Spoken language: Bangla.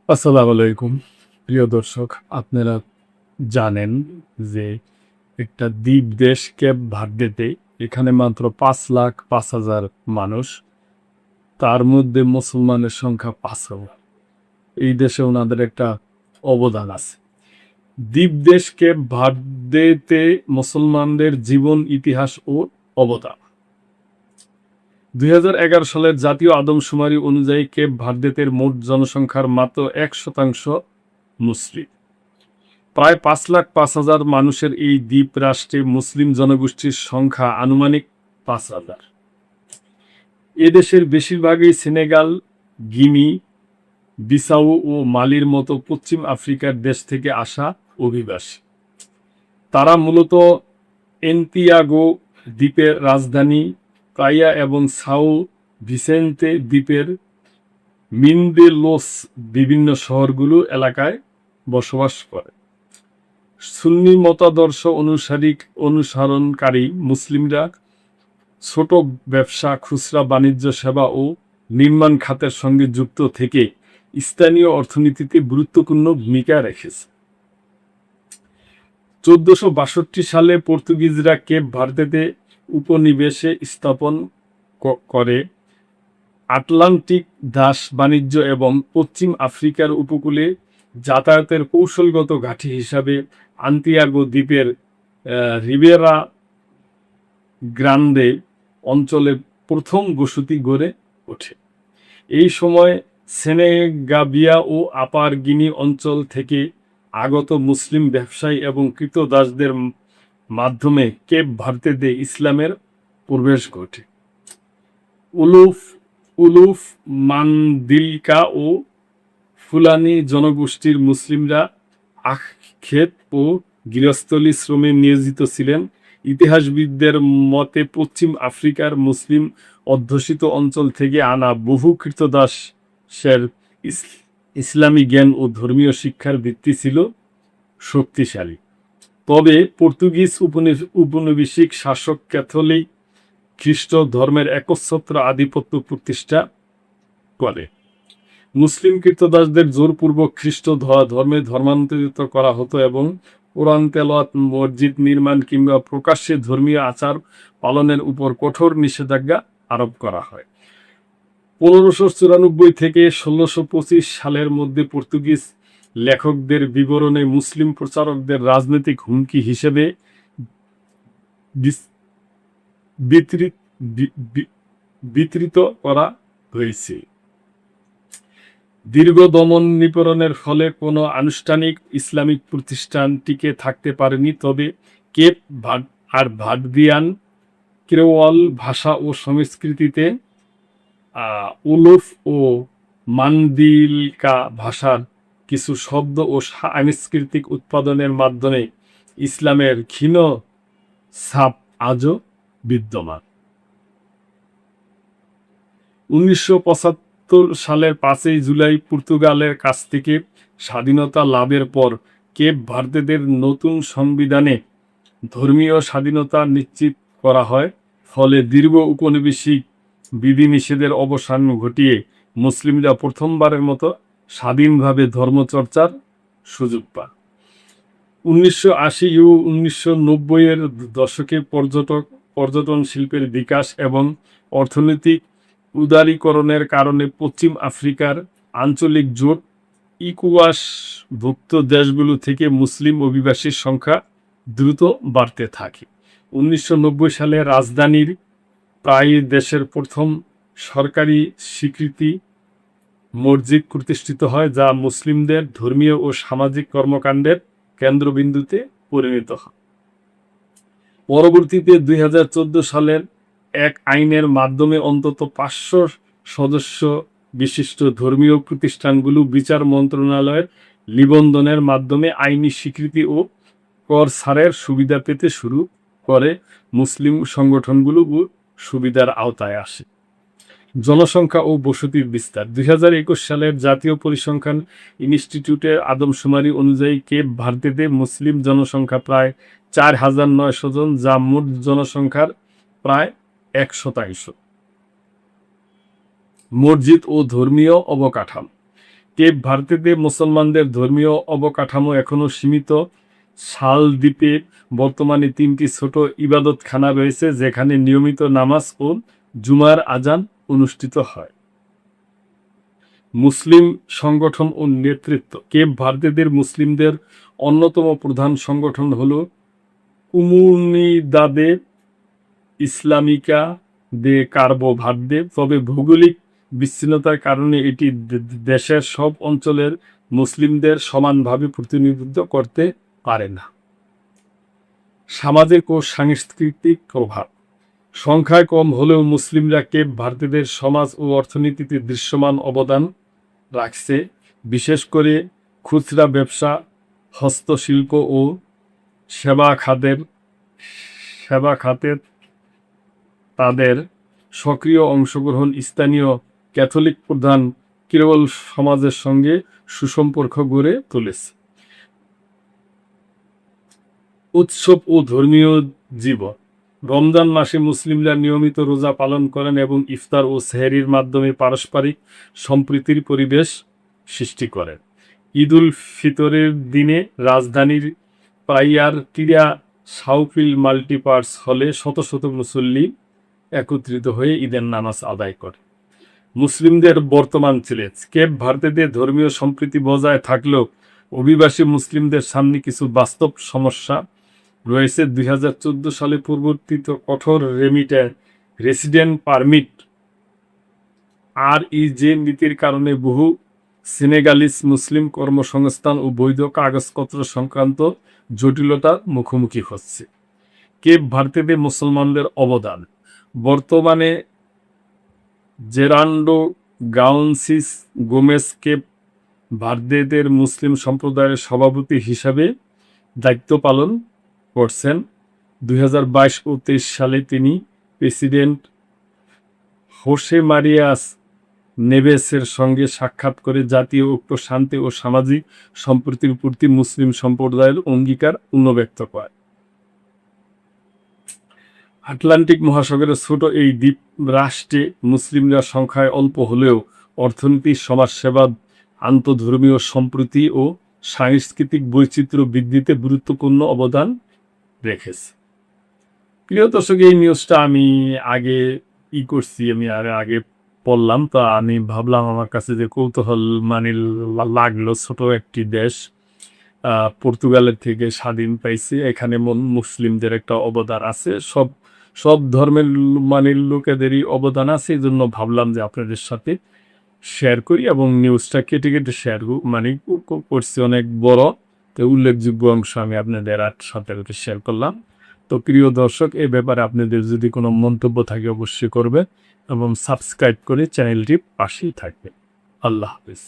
আসসালামু আলাইকুম প্রিয় দর্শক, আপনারা জানেন যে একটা দ্বীপ দেশ কেপ ভার্দেতে এখানে মাত্র 5,05,000 মানুষ, তার মধ্যে মুসলমানের সংখ্যা 5,000। এই দেশে ওনাদের একটা অবদান আছে। দ্বীপ দেশ কেপ ভার্দেতে মুসলমানদের জীবন, ইতিহাস ও অবদান। 2011 সালের জাতীয় আদমশুমারি অনুযায়ী কেপ ভার্দেতের মোট জনসংখ্যার মাত্র 1% মুসলিম। প্রায় 5,05,000 মানুষের এই দ্বীপ রাষ্ট্রে মুসলিম জনগোষ্ঠীর সংখ্যা আনুমানিক 5,000। এদেশের বেশিরভাগই সেনেগাল, গিনি, বিসাউ ও মালির মতো পশ্চিম আফ্রিকার দেশ থেকে আসা অভিবাসী। তারা মূলত এন্তিয়াগো দ্বীপের রাজধানী প্রাইয়া এবং সাও ভিসেন্তে দ্বীপের মিন্দেলোস বিভিন্ন শহরগুলো এলাকায় বসবাস করে। সুন্নি মতাদর্শ অনুসরণকারী মুসলিমরা ছোট ব্যবসা, খুচরা বাণিজ্য, সেবা ও নির্মাণ খাতের সঙ্গে যুক্ত থেকে স্থানীয় অর্থনীতিতে গুরুত্বপূর্ণ ভূমিকা রেখেছে। 1462 সালে পর্তুগিজরা কেপ ভার্দেতে উপনিবেশে স্থাপন করে আটলান্টিক দাস বাণিজ্য এবং পশ্চিম আফ্রিকার উপকূলে যাতায়াতের কৌশলগত ঘাঁটি হিসাবে আন্তিয়াগো দ্বীপের রিবেরা গ্রান্দে অঞ্চলে প্রথম বসতি গড়ে ওঠে। এই সময় সেনেগাবিয়া ও আপার গিনি অঞ্চল থেকে আগত মুসলিম ব্যবসায়ী এবং কৃতদাসদের মাধ্যমে কেপ ভার্দেতে ইসলামের প্রবেশ ঘটে। উলুফ মান্দিলকা ও ফুলানি জনগোষ্ঠীর মুসলিমরা আখখেত ও গৃহস্থলী শ্রমে নিয়োজিত ছিলেন। ইতিহাসবিদদের মতে পশ্চিম আফ্রিকার মুসলিম অধ্যুষিত অঞ্চল থেকে আনা বহু কৃতদাসের ইসলামী জ্ঞান ও ধর্মীয় শিক্ষার ভিত্তি ছিল শক্তিশালী। তবে পর্তুগিজ উপনিবেশিক শাসক ক্যাথলিক খ্রিস্ট ধর্মের একচ্ছত্র আধিপত্য প্রতিষ্ঠা করে। মুসলিম কৃতদাসদের জোরপূর্বক খ্রিস্ট ধর্মে ধর্মান্তরিত করা হতো এবং কোরআন তেলাওয়াত, মসজিদ নির্মাণ কিংবা প্রকাশ্যে ধর্মীয় আচার পালনের উপর কঠোর নিষেধাজ্ঞা আরোপ করা হয়। 1594 থেকে 1625 সালের মধ্যে পর্তুগিজ লেখকদের বিবরণে মুসলিম প্রচারকদের রাজনৈতিক হুমকি হিসেবে বিতৃত করা হয়েছে। দীর্ঘ দমন নিপীড়নের ফলে কোনো আনুষ্ঠানিক ইসলামিক প্রতিষ্ঠান টিকে থাকতে পারেনি। তবে কেপ ভার্দিয়ান ক্রেওল ভাষা ও সংস্কৃতিতে উলুফ ও মান্দিলকা ভাষার কিছু শব্দ ও সাংস্কৃতিক উৎপাদনের মাধ্যমে ইসলামের ক্ষীণ ছাপ আজও বিদ্যমান। 1975 সালের 5 জুলাই পর্তুগালের কাছ থেকে স্বাধীনতা লাভের পর কেপ ভার্দেদের নতুন সংবিধানে ধর্মীয় স্বাধীনতা নিশ্চিত করা হয়। ফলে দীর্ঘ উপনিবেশিক বিধিনিষেধের অবসান ঘটিয়ে মুসলিমরা প্রথমবারের মতো স্বাধীনভাবে ধর্মচর্চার সুযোগ পায়। 1980 ও 1990-এর দশকে পর্যটন শিল্পের বিকাশ এবং অর্থনৈতিক উদারীকরণের কারণে পশ্চিম আফ্রিকার আঞ্চলিক জোট ইকোওয়াসভুক্ত দেশগুলো থেকে মুসলিম অভিবাসীর সংখ্যা দ্রুত বাড়তে থাকে। 1990 সালে রাজধানীর প্রায় দেশের প্রথম সরকারি স্বীকৃতি মসজিদ প্রতিষ্ঠিত হয়, যা মুসলিমদের ধর্মীয় ও সামাজিক কর্মকাণ্ডের কেন্দ্রবিন্দুতে পরিণত হয়। পরবর্তীতে 2014 সালের এক আইনের মাধ্যমে অন্তত 500 সদস্য বিশিষ্ট ধর্মীয় প্রতিষ্ঠানগুলো বিচার মন্ত্রণালয়ের নিবন্ধনের মাধ্যমে আইনি স্বীকৃতি ও কর ছাড়ের সুবিধা পেতে শুরু করে। মুসলিম সংগঠনগুলো সুবিধার আওতায় আসে। জনসংখ্যা ও বসতির বিস্তার। 2021 সালের জাতীয় পরিসংখ্যান ইনস্টিটিউটের আদমশুমারি অনুযায়ী কেপ ভার্দেতে মুসলিম জনসংখ্যা প্রায় 4,900 জন, যা মোট জনসংখ্যার প্রায় 1%। মসজিদ ও ধর্মীয় অবকাঠামো। কেপ ভার্দেতে মুসলমানদের ধর্মীয় অবকাঠামো এখনও সীমিত। শাল দ্বীপে বর্তমানে 3টি ছোট ইবাদতখানা রয়েছে যেখানে নিয়মিত নামাজ ও জুমার আজান অনুষ্ঠিত হয়। মুসলিম সংগঠন ও নেতৃত্ব। কেপ ভার্দেদের মুসলিমদের অন্যতম প্রধান সংগঠন হল কুমুনিদাদে ইসলামিকা দে কার্বো ভার্দে। তবে ভৌগোলিক বিচ্ছিন্নতার কারণে এটি দেশের সব অঞ্চলের মুসলিমদের সমানভাবে প্রতিনিধিত্ব করতে পারে না। সামাজিক ও সাংস্কৃতিক প্রভাব। সংখ্যায় কম হলেও মুসলিমরা কেপ ভার্দেদের সমাজ ও অর্থনীতিতে দৃশ্যমান অবদান রাখছে। বিশেষ করে খুচরা ব্যবসা, হস্তশিল্প ও সেবা খাতের তাদের সক্রিয় অংশগ্রহণ স্থানীয় ক্যাথলিক প্রধান ক্রিওল সমাজের সঙ্গে সুসম্পর্ক গড়ে তুলেছে। উৎসব ও ধর্মীয় জীবন। রমজান মাসে মুসলিমরা নিয়মিত রোজা পালন করেন এবং ইফতার ও সেহরির মাধ্যমে পারস্পরিক সম্প্রীতির পরিবেশ সৃষ্টি করেন। ঈদ উল ফিতরের দিনে রাজধানীর প্রাইয়ার ক্রীড়া সাউফিল মাল্টিপার্স হলে শত শত মুসল্লি একত্রিত হয়ে ঈদের নামাজ আদায় করে। মুসলিমদের বর্তমান চ্যালেঞ্জ। কেপ ভার্দেতে ধর্মীয় সম্প্রীতি বজায় থাকলেও অভিবাসী মুসলিমদের সামনে কিছু বাস্তব সমস্যা রয়েছে। 2014 সালে প্রবর্তিত কঠোর রেসিডেন্ট পারমিট REJ নীতির কারণে বহু সেনেগালিস মুসলিম কর্মসংস্থান ও বৈধ কাগজপত্র সংক্রান্ত জটিলতার মুখোমুখি হচ্ছে। কেপ ভার্দেতে মুসলমানদের অবদান। বর্তমানে জেরান্ডো গাউন্সিস গোমেস কেপ ভার্দেদের মুসলিম সম্প্রদায়ের সভাপতি হিসাবে দায়িত্ব পালন করছেন। 2022 ও 23 সালে তিনি প্রেসিডেন্ট হোসে মারিয়াস নেভেসের সঙ্গে সাক্ষাৎ করে জাতীয় ঐক্য, শান্তি ও সামাজিক সম্প্রীতির প্রতি মুসলিম সম্প্রদায়ের অঙ্গীকার পুনর্ব্যক্ত করেন। আটলান্টিক মহাসাগরের ছোট এই দ্বীপ রাষ্ট্রে মুসলিমরা সংখ্যায় অল্প হলেও অর্থনীতি, সমাজসেবা, আন্তঃধর্মীয় সম্প্রীতি ও সাংস্কৃতিক বৈচিত্র্য বৃদ্ধিতে গুরুত্বপূর্ণ অবদান রেখেছে। প্রিয় দর্শক, এই নিউজটা আমি আগে আগে পড়লাম, তো আমি ভাবলাম আমার কাছে যে কৌতূহল লাগলো। ছোট একটি দেশ পর্তুগালের থেকে স্বাধীন পাইছে, এখানে মুসলিমদের একটা অবদান আছে, সব ধর্মের লোকেদেরই অবদান আছে। এই জন্য ভাবলাম যে আপনাদের সাথে শেয়ার করি এবং নিউজটা কেটে শেয়ার করছি অনেক বড়, তো উল্লেখযোগ্য অংশ আমি আপনাদের সাথে শেয়ার করলাম। তো প্রিয় দর্শক, এই ব্যাপারে আপনাদের যদি কোনো মন্তব্য থাকে অবশ্যই করবে এবং সাবস্ক্রাইব করে চ্যানেলটি পাশেই থাকবে। আল্লাহ হাফিজ।